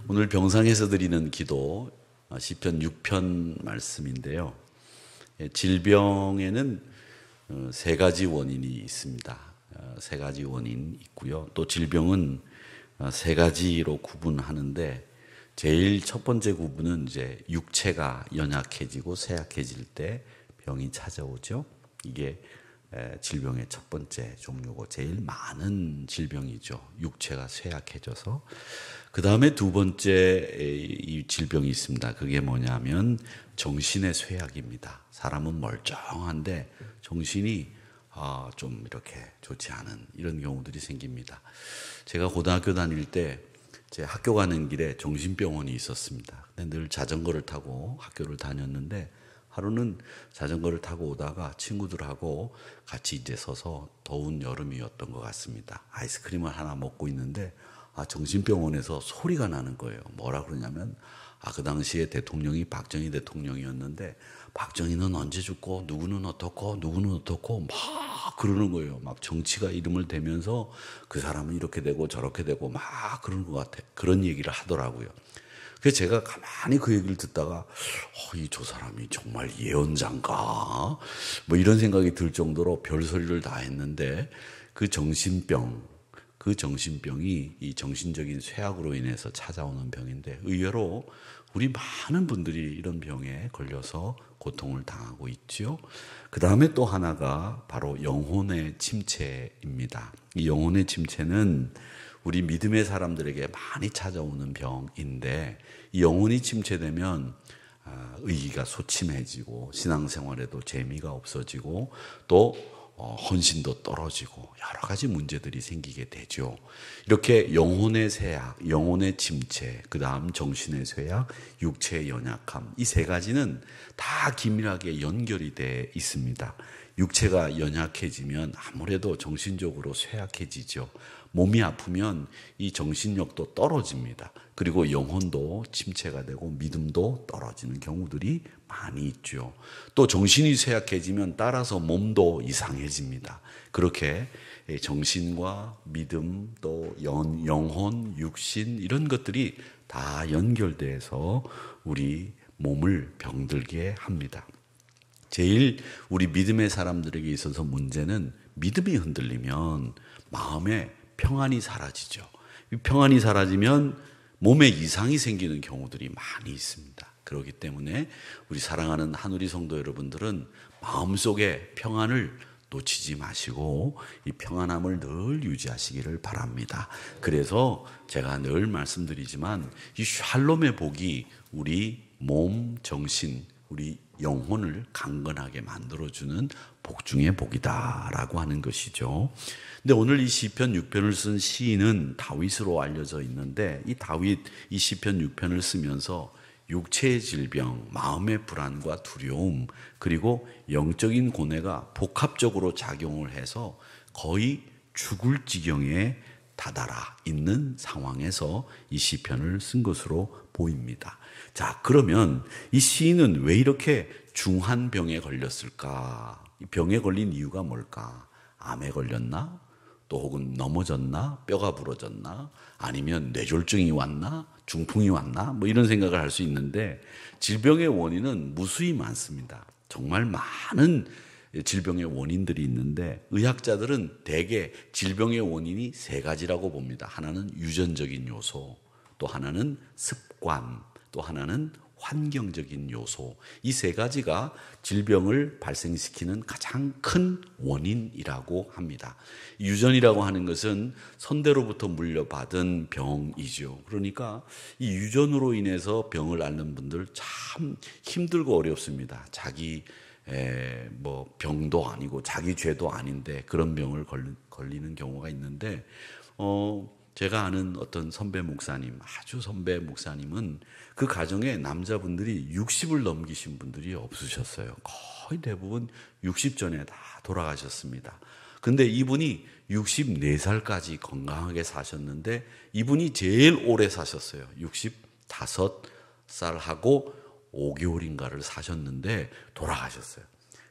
오늘 병상에서 드리는 기도 시편 6편 말씀인데요. 질병에는 세 가지 원인이 있습니다. 세 가지 원인 있고요. 또 질병은 세 가지로 구분하는데 제일 첫 번째 구분은 이제 육체가 연약해지고 쇠약해질 때 병이 찾아오죠. 이게 질병의 첫 번째 종류고 제일 많은 질병이죠. 육체가 쇠약해져서. 그 다음에 두 번째 이 질병이 있습니다. 그게 뭐냐면 정신의 쇠약입니다. 사람은 멀쩡한데 정신이 좀 이렇게 좋지 않은 이런 경우들이 생깁니다. 제가 고등학교 다닐 때 제 학교 가는 길에 정신병원이 있었습니다. 근데 늘 자전거를 타고 학교를 다녔는데 하루는 자전거를 타고 오다가 친구들하고 같이 이제 서서 더운 여름이었던 것 같습니다. 아이스크림을 하나 먹고 있는데 정신병원에서 소리가 나는 거예요. 뭐라 그러냐면 그 당시에 대통령이 박정희 대통령이었는데 박정희는 언제 죽고 누구는 어떻고 누구는 어떻고 막 그러는 거예요. 막 정치가 이름을 대면서 그 사람은 이렇게 되고 저렇게 되고 막 그러는 것 같아. 그런 얘기를 하더라고요. 그래서 제가 가만히 그 얘기를 듣다가 저 사람이 정말 예언자인가? 뭐 이런 생각이 들 정도로 별소리를 다 했는데 그 정신병이 이 정신적인 쇠약으로 인해서 찾아오는 병인데 의외로 우리 많은 분들이 이런 병에 걸려서 고통을 당하고 있죠. 그 다음에 또 하나가 바로 영혼의 침체입니다. 이 영혼의 침체는 우리 믿음의 사람들에게 많이 찾아오는 병인데 이 영혼이 침체되면 의기가 소침해지고 신앙생활에도 재미가 없어지고 또 헌신도 떨어지고 여러 가지 문제들이 생기게 되죠. 이렇게 영혼의 쇠약, 영혼의 침체, 그 다음 정신의 쇠약, 육체의 연약함 이 세 가지는 다 긴밀하게 연결이 돼 있습니다. 육체가 연약해지면 아무래도 정신적으로 쇠약해지죠. 몸이 아프면 이 정신력도 떨어집니다. 그리고 영혼도 침체가 되고 믿음도 떨어지는 경우들이 많이 있죠. 또 정신이 쇠약해지면 따라서 몸도 이상해집니다. 그렇게 정신과 믿음 또 영혼, 육신 이런 것들이 다 연결돼서 우리 몸을 병들게 합니다. 제일 우리 믿음의 사람들에게 있어서 문제는 믿음이 흔들리면 마음에 평안이 사라지죠. 평안이 사라지면 몸에 이상이 생기는 경우들이 많이 있습니다. 그렇기 때문에 우리 사랑하는 한우리 성도 여러분들은 마음속에 평안을 놓치지 마시고 이 평안함을 늘 유지하시기를 바랍니다. 그래서 제가 늘 말씀드리지만 이 샬롬의 복이 우리 몸, 정신, 우리 영혼을 강건하게 만들어주는 복 중의 복이다라고 하는 것이죠. 근데 오늘 이 시편 6편을 쓴 시인은 다윗으로 알려져 있는데 이 다윗 이 시편 6편을 쓰면서 육체의 질병, 마음의 불안과 두려움 그리고 영적인 고뇌가 복합적으로 작용을 해서 거의 죽을 지경에 다다라 있는 상황에서 이 시편을 쓴 것으로 보입니다. 자, 그러면 이 시인은 왜 이렇게 중한 병에 걸렸을까? 이 병에 걸린 이유가 뭘까? 암에 걸렸나? 또 혹은 넘어졌나? 뼈가 부러졌나? 아니면 뇌졸중이 왔나? 중풍이 왔나? 뭐 이런 생각을 할 수 있는데 질병의 원인은 무수히 많습니다. 정말 많은 질병의 원인들이 있는데 의학자들은 대개 질병의 원인이 세 가지라고 봅니다. 하나는 유전적인 요소, 또 하나는 습관, 또 하나는 환경적인 요소. 이 세 가지가 질병을 발생시키는 가장 큰 원인이라고 합니다. 유전이라고 하는 것은 선대로부터 물려받은 병이죠. 그러니까 이 유전으로 인해서 병을 앓는 분들 참 힘들고 어렵습니다. 자기 병도 아니고 자기 죄도 아닌데 그런 병을 걸리는 경우가 있는데 제가 아는 어떤 선배 목사님, 아주 선배 목사님은 그 가정에 남자분들이 60을 넘기신 분들이 없으셨어요. 거의 대부분 60 전에 다 돌아가셨습니다. 근데 이분이 64살까지 건강하게 사셨는데 이분이 제일 오래 사셨어요. 65살하고 5개월인가를 사셨는데 돌아가셨어요.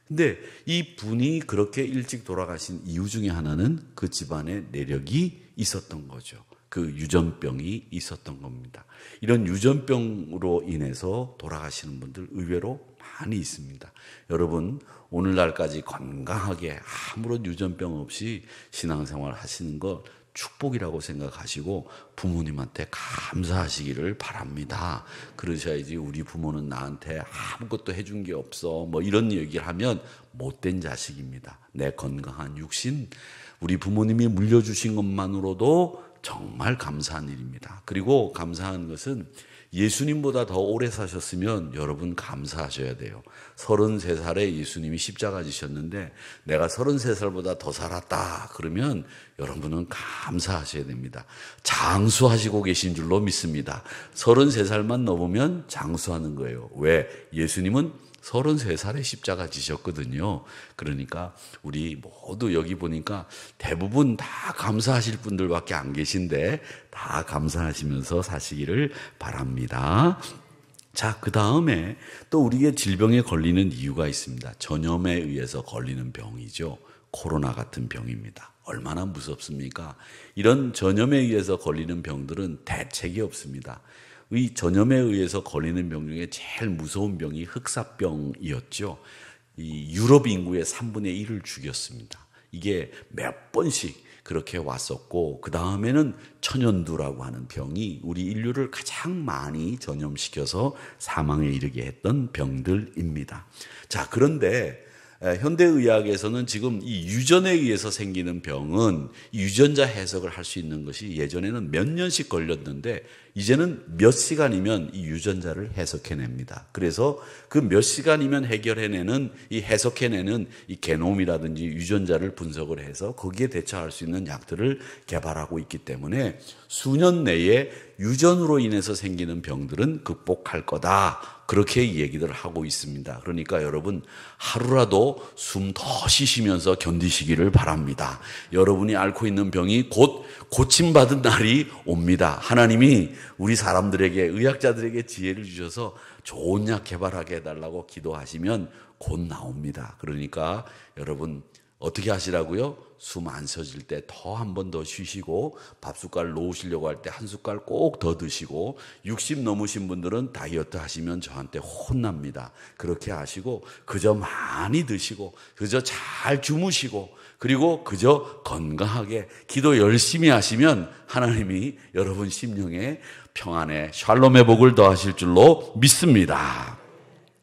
근데 이 분이 그렇게 일찍 돌아가신 이유 중에 하나는 그 집안에 내력이 있었던 거죠. 그 유전병이 있었던 겁니다. 이런 유전병으로 인해서 돌아가시는 분들 의외로 많이 있습니다. 여러분, 오늘날까지 건강하게 아무런 유전병 없이 신앙생활 하시는 것 축복이라고 생각하시고 부모님한테 감사하시기를 바랍니다. 그러셔야지 우리 부모는 나한테 아무것도 해준 게 없어 뭐 이런 얘기를 하면 못된 자식입니다. 내 건강한 육신, 우리 부모님이 물려주신 것만으로도 정말 감사한 일입니다. 그리고 감사한 것은 예수님보다 더 오래 사셨으면 여러분 감사하셔야 돼요. 33살에 예수님이 십자가 지셨는데 내가 33살보다 더 살았다 그러면 여러분은 감사하셔야 됩니다. 장수하시고 계신 줄로 믿습니다. 33살만 넘으면 장수하는 거예요. 왜? 예수님은 33살에 십자가 지셨거든요. 그러니까 우리 모두 여기 보니까 대부분 다 감사하실 분들밖에 안 계신데 다 감사하시면서 사시기를 바랍니다. 자, 그 다음에 또 우리에게 질병에 걸리는 이유가 있습니다. 전염에 의해서 걸리는 병이죠. 코로나 같은 병입니다. 얼마나 무섭습니까? 이런 전염에 의해서 걸리는 병들은 대책이 없습니다. 이 전염에 의해서 걸리는 병 중에 제일 무서운 병이 흑사병이었죠. 이 유럽 인구의 3분의 1을 죽였습니다. 이게 몇 번씩 그렇게 왔었고 그 다음에는 천연두라고 하는 병이 우리 인류를 가장 많이 전염시켜서 사망에 이르게 했던 병들입니다. 자, 그런데 현대의학에서는 지금 이 유전에 의해서 생기는 병은 유전자 해석을 할 수 있는 것이 예전에는 몇 년씩 걸렸는데 이제는 몇 시간이면 이 유전자를 해석해냅니다. 그래서 그 몇 시간이면 해결해내는 이 해석해내는 이 게놈이라든지 유전자를 분석을 해서 거기에 대처할 수 있는 약들을 개발하고 있기 때문에 수년 내에 유전으로 인해서 생기는 병들은 극복할 거다. 그렇게 얘기들 하고 있습니다. 그러니까 여러분 하루라도 숨 더 쉬시면서 견디시기를 바랍니다. 여러분이 앓고 있는 병이 곧 고침받은 날이 옵니다. 하나님이 우리 사람들에게 의학자들에게 지혜를 주셔서 좋은 약 개발하게 해달라고 기도하시면 곧 나옵니다. 그러니까 여러분 어떻게 하시라고요? 숨 안 쉬어질 때 더 한 번 더 쉬시고 밥 숟갈 놓으시려고 할 때 한 숟갈 꼭 더 드시고 60 넘으신 분들은 다이어트 하시면 저한테 혼납니다. 그렇게 하시고 그저 많이 드시고 그저 잘 주무시고 그리고 그저 건강하게 기도 열심히 하시면 하나님이 여러분 심령에 평안에 샬롬의 복을 더하실 줄로 믿습니다.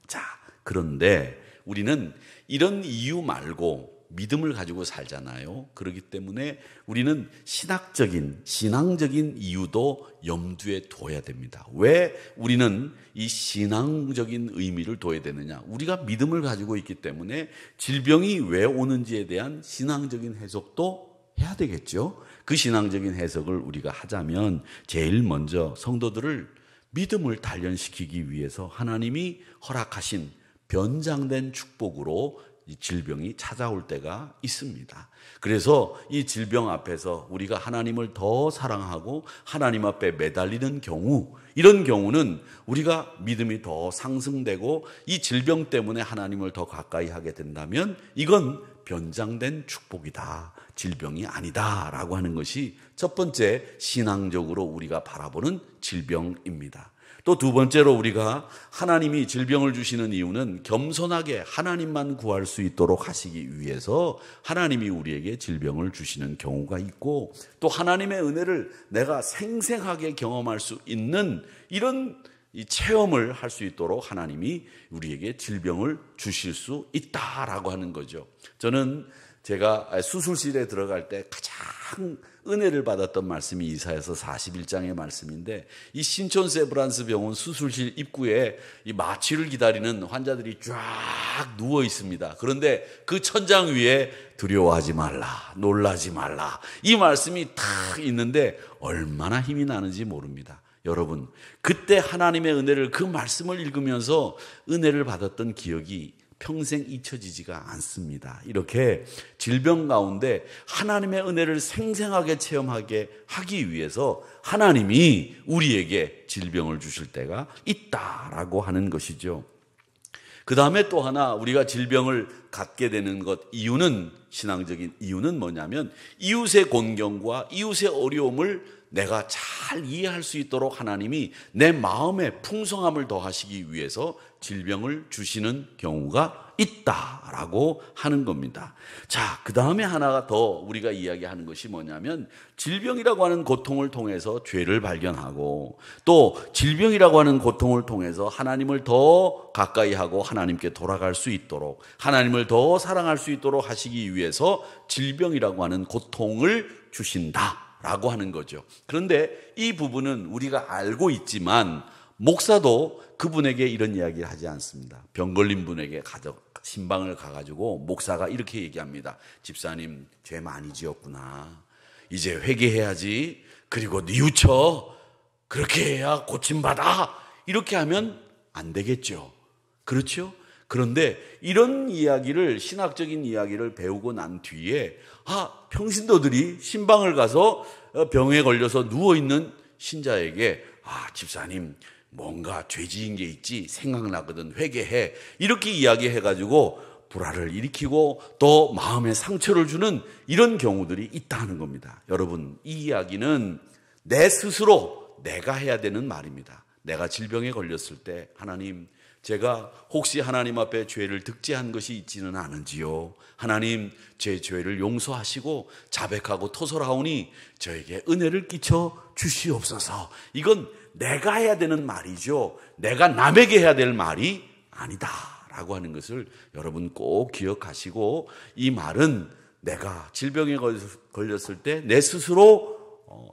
자, 그런데 우리는 이런 이유 말고 믿음을 가지고 살잖아요. 그렇기 때문에 우리는 신앙적인 이유도 염두에 둬야 됩니다. 왜 우리는 이 신앙적인 의미를 둬야 되느냐? 우리가 믿음을 가지고 있기 때문에 질병이 왜 오는지에 대한 신앙적인 해석도 해야 되겠죠. 그 신앙적인 해석을 우리가 하자면 제일 먼저 성도들을 믿음을 단련시키기 위해서 하나님이 허락하신 변장된 축복으로 이 질병이 찾아올 때가 있습니다. 그래서 이 질병 앞에서 우리가 하나님을 더 사랑하고 하나님 앞에 매달리는 경우, 이런 경우는 우리가 믿음이 더 상승되고 이 질병 때문에 하나님을 더 가까이 하게 된다면 이건 변장된 축복이다. 질병이 아니다라고 하는 것이 첫 번째 신앙적으로 우리가 바라보는 질병입니다. 또 두 번째로 우리가 하나님이 질병을 주시는 이유는 겸손하게 하나님만 구할 수 있도록 하시기 위해서 하나님이 우리에게 질병을 주시는 경우가 있고 또 하나님의 은혜를 내가 생생하게 경험할 수 있는 이런 이 체험을 할 수 있도록 하나님이 우리에게 질병을 주실 수 있다라고 하는 거죠. 저는 제가 수술실에 들어갈 때 가장 은혜를 받았던 말씀이 이사야서 41장의 말씀인데 이 신촌 세브란스 병원 수술실 입구에 이 마취를 기다리는 환자들이 쫙 누워 있습니다. 그런데 그 천장 위에 두려워하지 말라, 놀라지 말라 이 말씀이 탁 있는데 얼마나 힘이 나는지 모릅니다. 여러분, 그때 하나님의 은혜를 그 말씀을 읽으면서 은혜를 받았던 기억이 평생 잊혀지지가 않습니다. 이렇게 질병 가운데 하나님의 은혜를 생생하게 체험하게 하기 위해서 하나님이 우리에게 질병을 주실 때가 있다라고 하는 것이죠. 그 다음에 또 하나 우리가 질병을 갖게 되는 것 이유는 신앙적인 이유는 뭐냐면 이웃의 곤경과 이웃의 어려움을 내가 잘 이해할 수 있도록 하나님이 내 마음에 풍성함을 더하시기 위해서 질병을 주시는 경우가 있다라고 하는 겁니다. 자, 그 다음에 하나가 더 우리가 이야기하는 것이 뭐냐면 질병이라고 하는 고통을 통해서 죄를 발견하고 또 질병이라고 하는 고통을 통해서 하나님을 더 가까이 하고 하나님께 돌아갈 수 있도록 하나님을 더 사랑할 수 있도록 하시기 위해서 질병이라고 하는 고통을 주신다라고 하는 거죠. 그런데 이 부분은 우리가 알고 있지만 목사도 그분에게 이런 이야기를 하지 않습니다. 병 걸린 분에게 신방을 가가지고 목사가 이렇게 얘기합니다. 집사님, 죄 많이 지었구나. 이제 회개해야지. 그리고 뉘우쳐. 그렇게 해야 고침받아. 이렇게 하면 안 되겠죠. 그렇죠? 그런데 이런 이야기를, 신학적인 이야기를 배우고 난 뒤에 평신도들이 신방을 가서 병에 걸려서 누워있는 신자에게 집사님, 뭔가 죄 지은 게 있지 생각나거든, 회개해, 이렇게 이야기해가지고 불화를 일으키고 또 마음에 상처를 주는 이런 경우들이 있다는 겁니다. 여러분, 이 이야기는 내 스스로 내가 해야 되는 말입니다. 내가 질병에 걸렸을 때 하나님, 제가 혹시 하나님 앞에 죄를 득죄한 것이 있지는 않은지요. 하나님, 제 죄를 용서하시고 자백하고 토설하오니 저에게 은혜를 끼쳐 주시옵소서. 이건 내가 해야 되는 말이죠. 내가 남에게 해야 될 말이 아니다라고 하는 것을 여러분 꼭 기억하시고, 이 말은 내가 질병에 걸렸을 때 내 스스로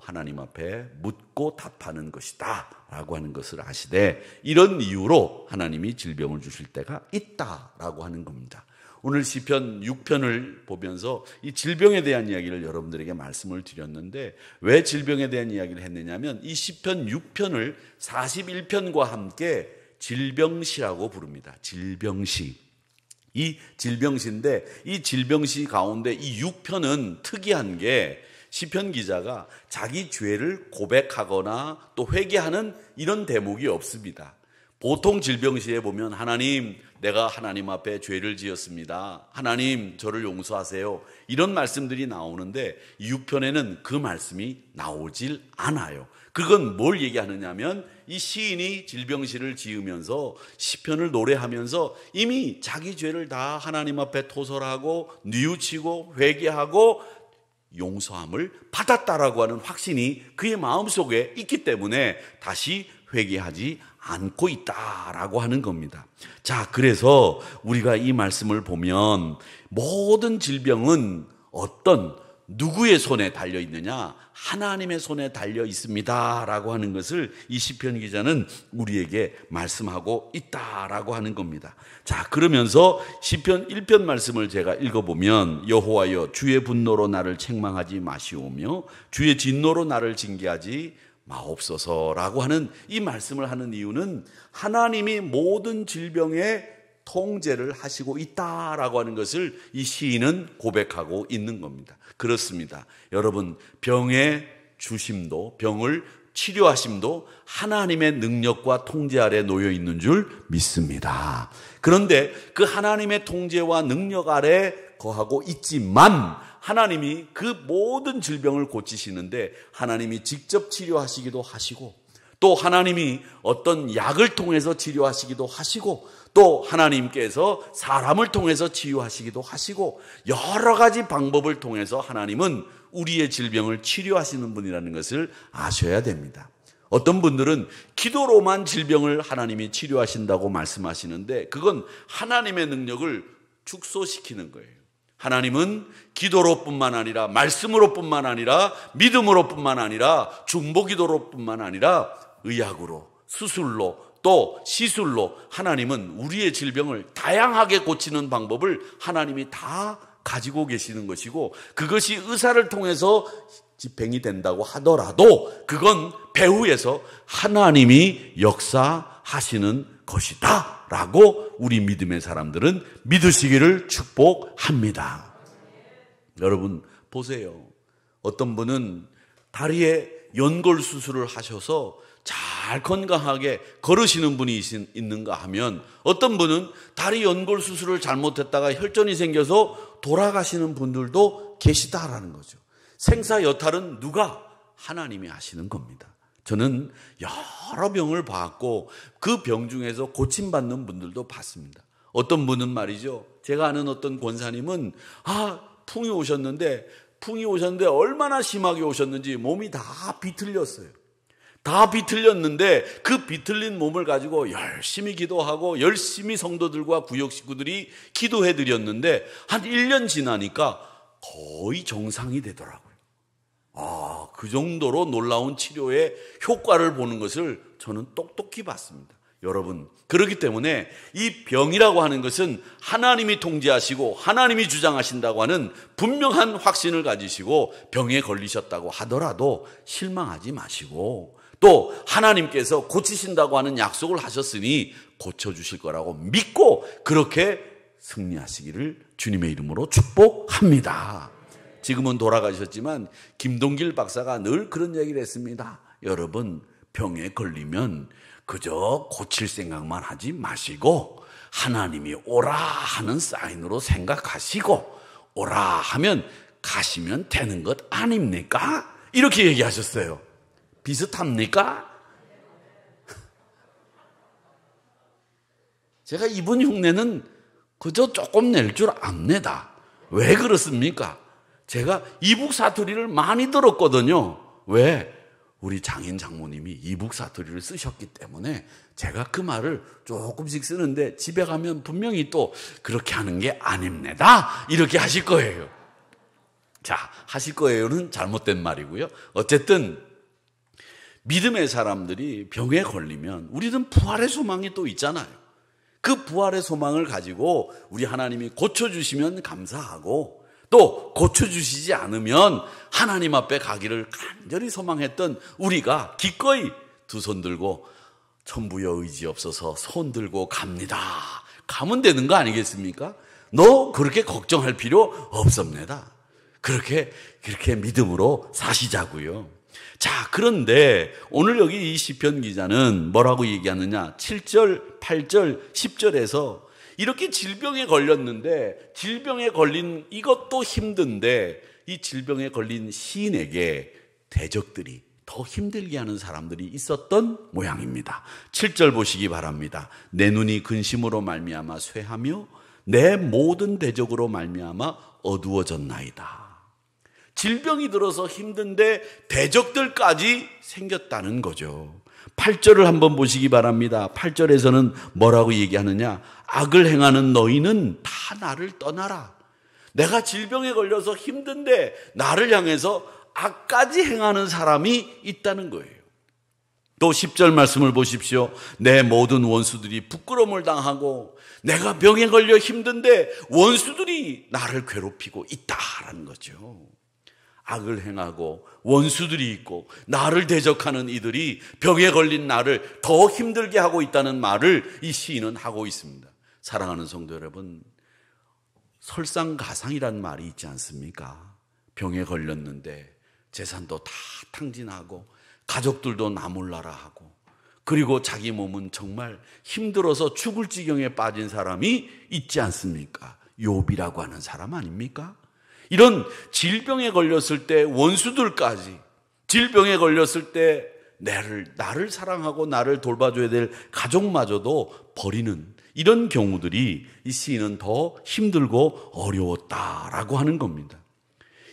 하나님 앞에 묻고 답하는 것이다 라고 하는 것을 아시되, 이런 이유로 하나님이 질병을 주실 때가 있다라고 하는 겁니다. 오늘 시편 6편을 보면서 이 질병에 대한 이야기를 여러분들에게 말씀을 드렸는데, 왜 질병에 대한 이야기를 했느냐면 이 시편 6편을 41편과 함께 질병시라고 부릅니다. 질병시. 이 질병시인데, 이 질병시 가운데 이 6편은 특이한 게 시편 기자가 자기 죄를 고백하거나 또 회개하는 이런 대목이 없습니다. 보통 질병시에 보면 하나님, 내가 하나님 앞에 죄를 지었습니다. 하나님, 저를 용서하세요. 이런 말씀들이 나오는데 이 6편에는 그 말씀이 나오질 않아요. 그건 뭘 얘기하느냐면 이 시인이 질병시를 지으면서 시편을 노래하면서 이미 자기 죄를 다 하나님 앞에 토설하고 뉘우치고 회개하고 용서함을 받았다라고 하는 확신이 그의 마음속에 있기 때문에 다시 회개하지 않고 있다라고 하는 겁니다. 자, 그래서 우리가 이 말씀을 보면 모든 질병은 어떤 누구의 손에 달려 있느냐? 하나님의 손에 달려 있습니다라고 하는 것을 이 시편 기자는 우리에게 말씀하고 있다라고 하는 겁니다. 자, 그러면서 시편 1편 말씀을 제가 읽어보면, 여호와여, 주의 분노로 나를 책망하지 마시오며 주의 진노로 나를 징계하지 마옵소서라고 하는 이 말씀을 하는 이유는 하나님이 모든 질병의 통제를 하시고 있다라고 하는 것을 이 시인은 고백하고 있는 겁니다. 그렇습니다. 여러분, 병의 주심도, 병을 치료하심도 하나님의 능력과 통제 아래 놓여 있는 줄 믿습니다. 그런데 그 하나님의 통제와 능력 아래 거하고 있지만 하나님이 그 모든 질병을 고치시는데 하나님이 직접 치료하시기도 하시고, 또 하나님이 어떤 약을 통해서 치료하시기도 하시고, 또 하나님께서 사람을 통해서 치유하시기도 하시고, 여러 가지 방법을 통해서 하나님은 우리의 질병을 치료하시는 분이라는 것을 아셔야 됩니다. 어떤 분들은 기도로만 질병을 하나님이 치료하신다고 말씀하시는데 그건 하나님의 능력을 축소시키는 거예요. 하나님은 기도로뿐만 아니라 말씀으로뿐만 아니라 믿음으로뿐만 아니라 중보기도로뿐만 아니라 의학으로, 수술로, 또 시술로 하나님은 우리의 질병을 다양하게 고치는 방법을 하나님이 다 가지고 계시는 것이고, 그것이 의사를 통해서 집행이 된다고 하더라도 그건 배후에서 하나님이 역사하시는 것이다 라고 우리 믿음의 사람들은 믿으시기를 축복합니다. 여러분 보세요. 어떤 분은 다리에 연골 수술을 하셔서 잘 건강하게 걸으시는 분이 있는가 하면, 어떤 분은 다리 연골 수술을 잘못했다가 혈전이 생겨서 돌아가시는 분들도 계시다라는 거죠. 생사 여탈은 누가? 하나님이 하시는 겁니다. 저는 여러 병을 봤고 그 병 중에서 고침받는 분들도 봤습니다. 어떤 분은 말이죠, 제가 아는 어떤 권사님은 풍이 오셨는데 얼마나 심하게 오셨는지 몸이 다 비틀렸어요. 다 비틀렸는데 그 비틀린 몸을 가지고 열심히 기도하고 열심히 성도들과 구역 식구들이 기도해 드렸는데 한 1년 지나니까 거의 정상이 되더라고요. 그 정도로 놀라운 치료의 효과를 보는 것을 저는 똑똑히 봤습니다. 여러분, 그렇기 때문에 이 병이라고 하는 것은 하나님이 통제하시고 하나님이 주장하신다고 하는 분명한 확신을 가지시고 병에 걸리셨다고 하더라도 실망하지 마시고, 또 하나님께서 고치신다고 하는 약속을 하셨으니 고쳐주실 거라고 믿고 그렇게 승리하시기를 주님의 이름으로 축복합니다. 지금은 돌아가셨지만 김동길 박사가 늘 그런 얘기를 했습니다. 여러분, 병에 걸리면 그저 고칠 생각만 하지 마시고 하나님이 오라 하는 사인으로 생각하시고 오라 하면 가시면 되는 것 아닙니까? 이렇게 얘기하셨어요. 비슷합니까? 제가 이분 흉내는 그저 조금 낼 줄 압니다. 왜 그렇습니까? 제가 이북 사투리를 많이 들었거든요. 왜? 우리 장인 장모님이 이북 사투리를 쓰셨기 때문에 제가 그 말을 조금씩 쓰는데 집에 가면 분명히 또 그렇게 하는 게 아닙니다, 이렇게 하실 거예요. 자, 하실 거예요는 잘못된 말이고요. 어쨌든 믿음의 사람들이 병에 걸리면 우리는 부활의 소망이 또 있잖아요. 그 부활의 소망을 가지고 우리 하나님이 고쳐주시면 감사하고, 또 고쳐주시지 않으면 하나님 앞에 가기를 간절히 소망했던 우리가 기꺼이 두 손 들고 천부여 의지 없어서 손 들고 갑니다, 가면 되는 거 아니겠습니까? 너 그렇게 걱정할 필요 없습니다. 그렇게 믿음으로 사시자고요. 자, 그런데 오늘 여기 이 시편 기자는 뭐라고 얘기하느냐? 7절, 8절, 10절에서 이렇게 질병에 걸렸는데, 질병에 걸린 이것도 힘든데 이 질병에 걸린 시인에게 대적들이 더 힘들게 하는 사람들이 있었던 모양입니다. 7절 보시기 바랍니다. 내 눈이 근심으로 말미암아 쇠하며 내 모든 대적으로 말미암아 어두워졌나이다. 질병이 들어서 힘든데 대적들까지 생겼다는 거죠. 8절을 한번 보시기 바랍니다. 8절에서는 뭐라고 얘기하느냐? 악을 행하는 너희는 다 나를 떠나라. 내가 질병에 걸려서 힘든데 나를 향해서 악까지 행하는 사람이 있다는 거예요. 또 10절 말씀을 보십시오. 내 모든 원수들이 부끄러움을 당하고 내가 병에 걸려 힘든데 원수들이 나를 괴롭히고 있다라는 거죠. 악을 행하고 원수들이 있고 나를 대적하는 이들이 병에 걸린 나를 더 힘들게 하고 있다는 말을 이 시인은 하고 있습니다. 사랑하는 성도 여러분, 설상가상이란 말이 있지 않습니까? 병에 걸렸는데 재산도 다 탕진하고 가족들도 나몰라라 하고, 그리고 자기 몸은 정말 힘들어서 죽을 지경에 빠진 사람이 있지 않습니까? 욥이라고 하는 사람 아닙니까? 이런 질병에 걸렸을 때 원수들까지, 질병에 걸렸을 때 나를 사랑하고 나를 돌봐줘야 될 가족마저도 버리는 이런 경우들이 이 시인은 더 힘들고 어려웠다라고 하는 겁니다.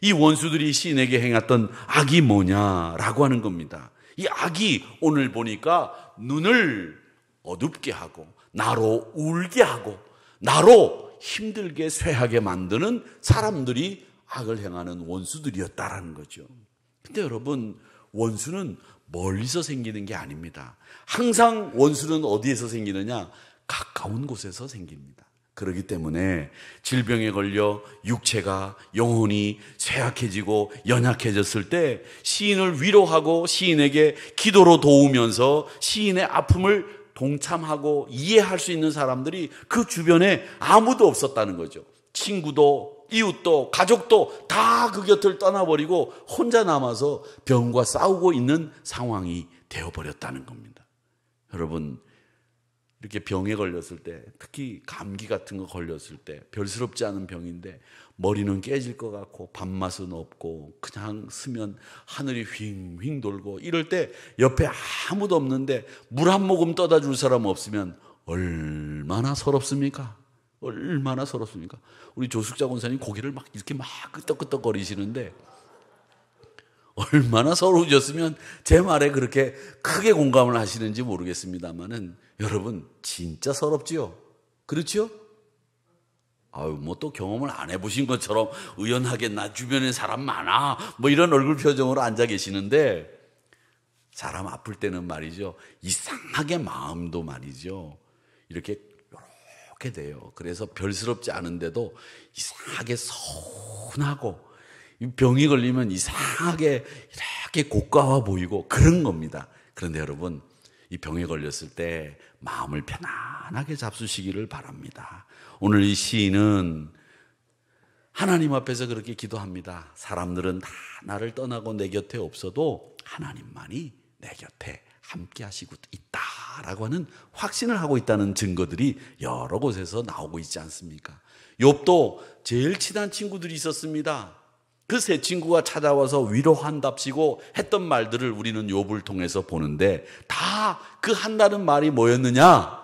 이 원수들이 시인에게 행했던 악이 뭐냐라고 하는 겁니다. 이 악이 오늘 보니까 눈을 어둡게 하고 나로 울게 하고 나로 힘들게 쇠하게 만드는 사람들이 악을 행하는 원수들이었다라는 거죠. 근데 여러분, 원수는 멀리서 생기는 게 아닙니다. 항상 원수는 어디에서 생기느냐? 가까운 곳에서 생깁니다. 그렇기 때문에 질병에 걸려 육체가 영혼이 쇠약해지고 연약해졌을 때 시인을 위로하고 시인에게 기도로 도우면서 시인의 아픔을 동참하고 이해할 수 있는 사람들이 그 주변에 아무도 없었다는 거죠. 친구도 이웃도 가족도 다 그 곁을 떠나버리고 혼자 남아서 병과 싸우고 있는 상황이 되어버렸다는 겁니다. 여러분, 이렇게 병에 걸렸을 때, 특히 감기 같은 거 걸렸을 때 별스럽지 않은 병인데 머리는 깨질 것 같고 밥맛은 없고 그냥 쓰면 하늘이 휑휑 돌고 이럴 때 옆에 아무도 없는데 물 한 모금 떠다 줄 사람 없으면 얼마나 서럽습니까? 얼마나 서럽습니까? 우리 조숙자 권사님 고개를 막 이렇게 막 끄덕끄덕거리시는데 얼마나 서러우셨으면 제 말에 그렇게 크게 공감을 하시는지 모르겠습니다만은 여러분 진짜 서럽지요? 그렇죠? 아유 뭐 또 경험을 안 해보신 것처럼 의연하게 나 주변에 사람 많아 뭐 이런 얼굴 표정으로 앉아 계시는데 사람 아플 때는 말이죠 이상하게 마음도 말이죠 이렇게 돼요. 그래서 별스럽지 않은데도 이상하게 서운하고 병이 걸리면 이상하게 이렇게 고가워 보이고 그런 겁니다. 그런데 여러분 이 병에 걸렸을 때 마음을 편안하게 잡수시기를 바랍니다. 오늘 이 시인은 하나님 앞에서 그렇게 기도합니다. 사람들은 다 나를 떠나고 내 곁에 없어도 하나님만이 내 곁에 함께 하시고 있다라고 하는 확신을 하고 있다는 증거들이 여러 곳에서 나오고 있지 않습니까? 욥도 제일 친한 친구들이 있었습니다. 그 세 친구가 찾아와서 위로한답시고 했던 말들을 우리는 욥을 통해서 보는데 다 그 한다는 말이 뭐였느냐?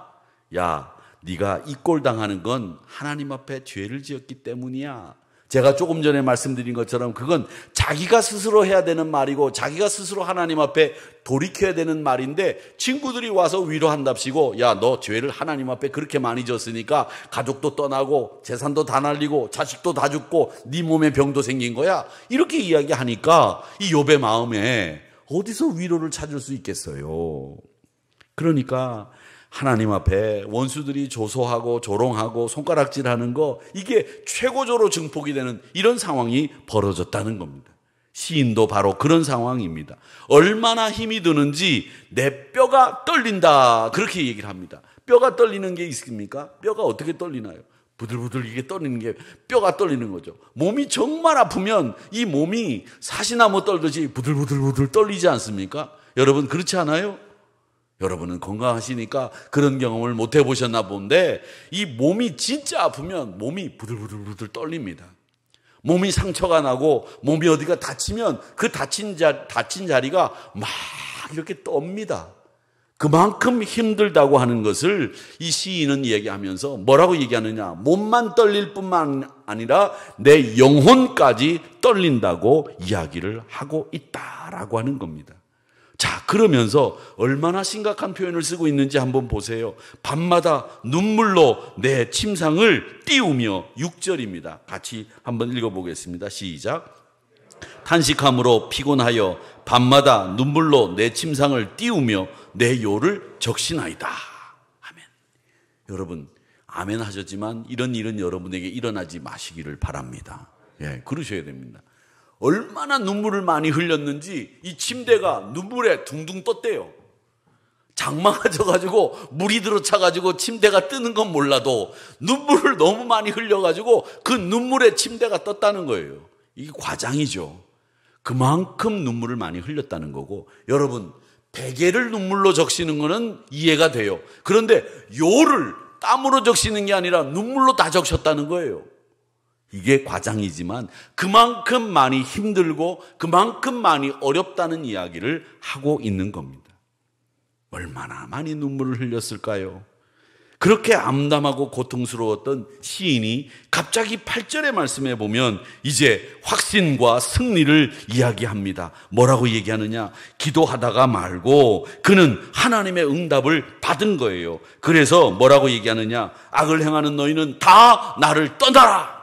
야, 네가 이 꼴 당하는 건 하나님 앞에 죄를 지었기 때문이야. 제가 조금 전에 말씀드린 것처럼 그건 자기가 스스로 해야 되는 말이고 자기가 스스로 하나님 앞에 돌이켜야 되는 말인데 친구들이 와서 위로한답시고 야, 너 죄를 하나님 앞에 그렇게 많이 졌으니까 가족도 떠나고 재산도 다 날리고 자식도 다 죽고 네 몸에 병도 생긴 거야. 이렇게 이야기하니까 이 욥의 마음에 어디서 위로를 찾을 수 있겠어요. 그러니까 하나님 앞에 원수들이 조소하고 조롱하고 손가락질하는 거 이게 최고조로 증폭이 되는 이런 상황이 벌어졌다는 겁니다. 시인도 바로 그런 상황입니다. 얼마나 힘이 드는지 내 뼈가 떨린다 그렇게 얘기를 합니다. 뼈가 떨리는 게 있습니까? 뼈가 어떻게 떨리나요? 부들부들 이게 떨리는 게 뼈가 떨리는 거죠. 몸이 정말 아프면 이 몸이 사시나무 떨듯이 부들부들 떨리지 않습니까? 여러분 그렇지 않아요? 여러분은 건강하시니까 그런 경험을 못 해보셨나 본데 이 몸이 진짜 아프면 몸이 부들부들 떨립니다. 몸이 상처가 나고 몸이 어디가 다치면 그 다친 자리가 막 이렇게 떱니다. 그만큼 힘들다고 하는 것을 이 시인은 얘기하면서 뭐라고 얘기하느냐? 몸만 떨릴 뿐만 아니라 내 영혼까지 떨린다고 이야기를 하고 있다라고 하는 겁니다. 자, 그러면서 얼마나 심각한 표현을 쓰고 있는지 한번 보세요. 밤마다 눈물로 내 침상을 띄우며 6절입니다. 같이 한번 읽어보겠습니다. 시작. 탄식함으로 피곤하여 밤마다 눈물로 내 침상을 띄우며 내 요를 적시나이다. 아멘. 여러분, 아멘 하셨지만 이런 일은 여러분에게 일어나지 마시기를 바랍니다. 예, 그러셔야 됩니다. 얼마나 눈물을 많이 흘렸는지 이 침대가 눈물에 둥둥 떴대요. 장마가 져가지고 물이 들어차가지고 침대가 뜨는 건 몰라도 눈물을 너무 많이 흘려가지고 그 눈물에 침대가 떴다는 거예요. 이게 과장이죠. 그만큼 눈물을 많이 흘렸다는 거고 여러분 베개를 눈물로 적시는 거는 이해가 돼요. 그런데 요를 땀으로 적시는 게 아니라 눈물로 다 적셨다는 거예요. 이게 과장이지만 그만큼 많이 힘들고 그만큼 많이 어렵다는 이야기를 하고 있는 겁니다. 얼마나 많이 눈물을 흘렸을까요? 그렇게 암담하고 고통스러웠던 시인이 갑자기 8절의 말씀에 보면 이제 확신과 승리를 이야기합니다. 뭐라고 얘기하느냐? 기도하다가 말고 그는 하나님의 응답을 받은 거예요. 그래서 뭐라고 얘기하느냐? 악을 행하는 너희는 다 나를 떠나라.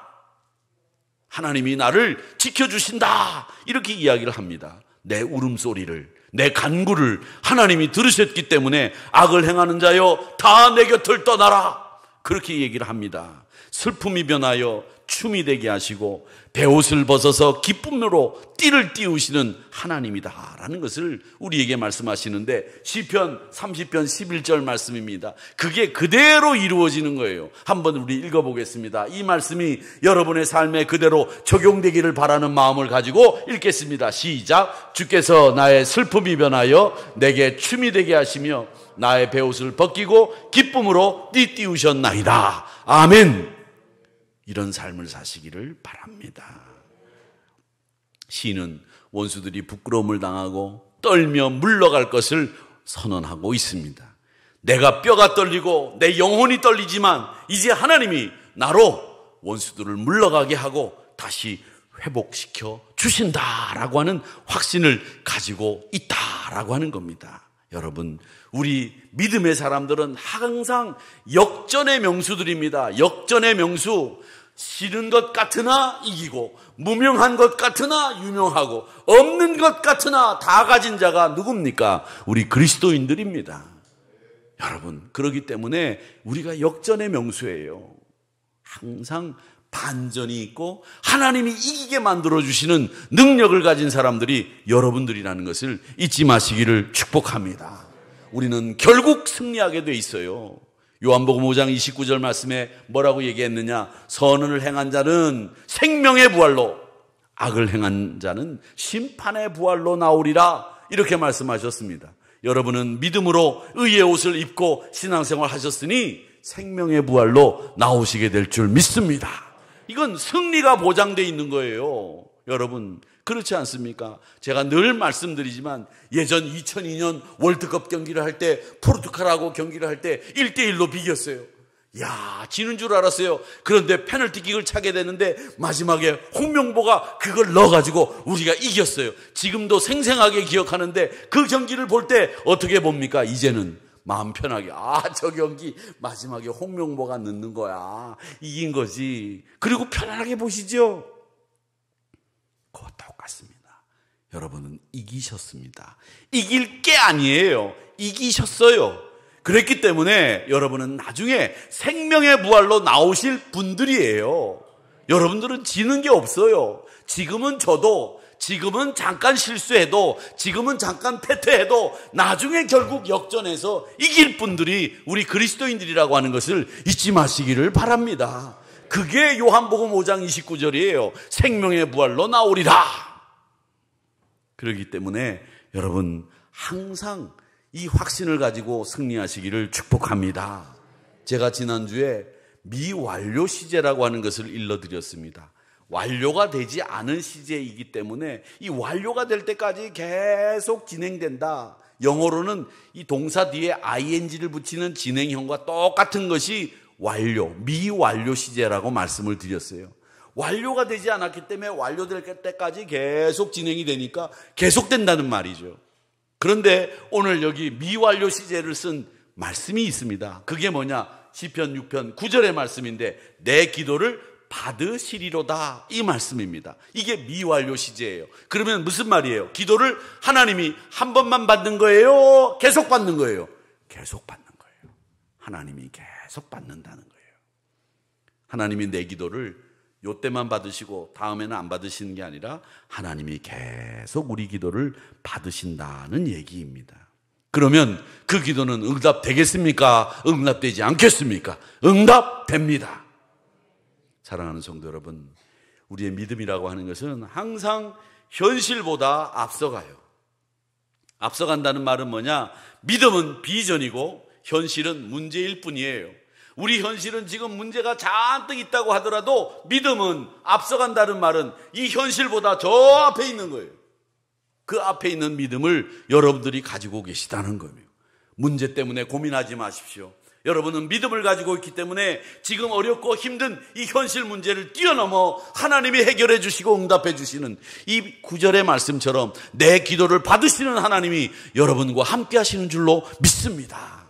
하나님이 나를 지켜주신다. 이렇게 이야기를 합니다. 내 울음소리를, 내 간구를 하나님이 들으셨기 때문에 악을 행하는 자여 다 내 곁을 떠나라. 그렇게 얘기를 합니다. 슬픔이 변하여 춤이 되게 하시고 베옷을 벗어서 기쁨으로 띠를 띄우시는 하나님이다라는 것을 우리에게 말씀하시는데, 시편 30편 11절 말씀입니다. 그게 그대로 이루어지는 거예요. 한번 우리 읽어보겠습니다. 이 말씀이 여러분의 삶에 그대로 적용되기를 바라는 마음을 가지고 읽겠습니다. 시작. 주께서 나의 슬픔이 변하여 내게 춤이 되게 하시며 나의 베옷을 벗기고 기쁨으로 띠 띄우셨나이다. 아멘. 이런 삶을 사시기를 바랍니다. 시인은 원수들이 부끄러움을 당하고 떨며 물러갈 것을 선언하고 있습니다. 내가 뼈가 떨리고 내 영혼이 떨리지만 이제 하나님이 나로 원수들을 물러가게 하고 다시 회복시켜 주신다라고 하는 확신을 가지고 있다라고 하는 겁니다. 여러분, 우리 믿음의 사람들은 항상 역전의 명수들입니다. 역전의 명수. 싫은 것 같으나 이기고, 무명한 것 같으나 유명하고, 없는 것 같으나 다 가진 자가 누굽니까? 우리 그리스도인들입니다. 여러분, 그렇기 때문에 우리가 역전의 명수예요. 항상 반전이 있고 하나님이 이기게 만들어주시는 능력을 가진 사람들이 여러분들이라는 것을 잊지 마시기를 축복합니다. 우리는 결국 승리하게 돼 있어요. 요한복음 5장 29절 말씀에 뭐라고 얘기했느냐? 선을 행한 자는 생명의 부활로, 악을 행한 자는 심판의 부활로 나오리라, 이렇게 말씀하셨습니다. 여러분은 믿음으로 의의 옷을 입고 신앙생활 하셨으니 생명의 부활로 나오시게 될 줄 믿습니다. 이건 승리가 보장되어 있는 거예요. 여러분, 그렇지 않습니까? 제가 늘 말씀드리지만 예전 2002년 월드컵 경기를 할 때, 포르투갈하고 경기를 할 때 1대1로 비겼어요. 야, 지는 줄 알았어요. 그런데 페널티킥을 차게 되는데 마지막에 홍명보가 그걸 넣어가지고 우리가 이겼어요. 지금도 생생하게 기억하는데 그 경기를 볼 때 어떻게 봅니까? 이제는 마음 편하게, 저 경기 마지막에 홍명보가 넣는 거야, 이긴 거지. 그리고 편안하게 보시죠. 그거 똑같습니다. 여러분은 이기셨습니다. 이길 게 아니에요. 이기셨어요. 그랬기 때문에 여러분은 나중에 생명의 부활로 나오실 분들이에요. 여러분들은 지는 게 없어요. 지금은 지금은 잠깐 실수해도, 지금은 잠깐 패퇴해도 나중에 결국 역전해서 이길 분들이 우리 그리스도인들이라고 하는 것을 잊지 마시기를 바랍니다. 그게 요한복음 5장 29절이에요. 생명의 부활로 나오리라. 그렇기 때문에 여러분 항상 이 확신을 가지고 승리하시기를 축복합니다. 제가 지난주에 미완료 시제라고 하는 것을 일러드렸습니다. 완료가 되지 않은 시제이기 때문에 이 완료가 될 때까지 계속 진행된다. 영어로는 이 동사 뒤에 ing를 붙이는 진행형과 똑같은 것이 완료, 미완료 시제라고 말씀을 드렸어요. 완료가 되지 않았기 때문에 완료될 때까지 계속 진행이 되니까 계속된다는 말이죠. 그런데 오늘 여기 미완료 시제를 쓴 말씀이 있습니다. 그게 뭐냐? 시편 6편 9절의 말씀인데, 내 기도를 받으시리로다, 이 말씀입니다. 이게 미완료 시제예요. 그러면 무슨 말이에요? 기도를 하나님이 한 번만 받는 거예요? 계속 받는 거예요? 계속 받는 거예요. 하나님이 계속 받는다는 거예요. 하나님이 내 기도를 요때만 받으시고 다음에는 안 받으시는 게 아니라 하나님이 계속 우리 기도를 받으신다는 얘기입니다. 그러면 그 기도는 응답되겠습니까? 응답되지 않겠습니까? 응답됩니다. 사랑하는 성도 여러분, 우리의 믿음이라고 하는 것은 항상 현실보다 앞서가요. 앞서간다는 말은 뭐냐? 믿음은 비전이고 현실은 문제일 뿐이에요. 우리 현실은 지금 문제가 잔뜩 있다고 하더라도 믿음은 앞서간다는 말은 이 현실보다 저 앞에 있는 거예요. 그 앞에 있는 믿음을 여러분들이 가지고 계시다는 거예요. 문제 때문에 고민하지 마십시오. 여러분은 믿음을 가지고 있기 때문에 지금 어렵고 힘든 이 현실 문제를 뛰어넘어 하나님이 해결해 주시고 응답해 주시는 이 9절의 말씀처럼 내 기도를 받으시는 하나님이 여러분과 함께 하시는 줄로 믿습니다.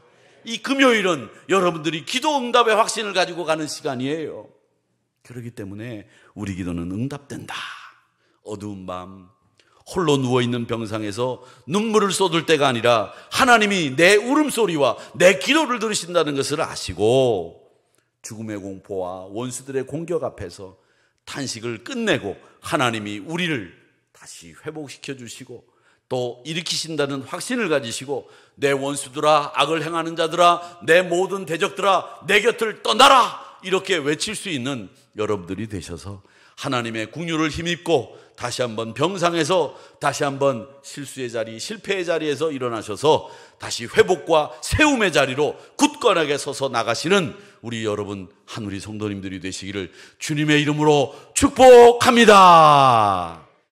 이 금요일은 여러분들이 기도 응답의 확신을 가지고 가는 시간이에요. 그렇기 때문에 우리 기도는 응답된다. 어두운 밤 홀로 누워있는 병상에서 눈물을 쏟을 때가 아니라 하나님이 내 울음소리와 내 기도를 들으신다는 것을 아시고 죽음의 공포와 원수들의 공격 앞에서 탄식을 끝내고 하나님이 우리를 다시 회복시켜 주시고 또 일으키신다는 확신을 가지시고 내 원수들아, 악을 행하는 자들아, 내 모든 대적들아, 내 곁을 떠나라, 이렇게 외칠 수 있는 여러분들이 되셔서 하나님의 긍휼을 힘입고 다시 한번 병상에서 다시 한번 실수의 자리, 실패의 자리에서 일어나셔서 다시 회복과 세움의 자리로 굳건하게 서서 나가시는 우리 여러분 한우리 성도님들이 되시기를 주님의 이름으로 축복합니다.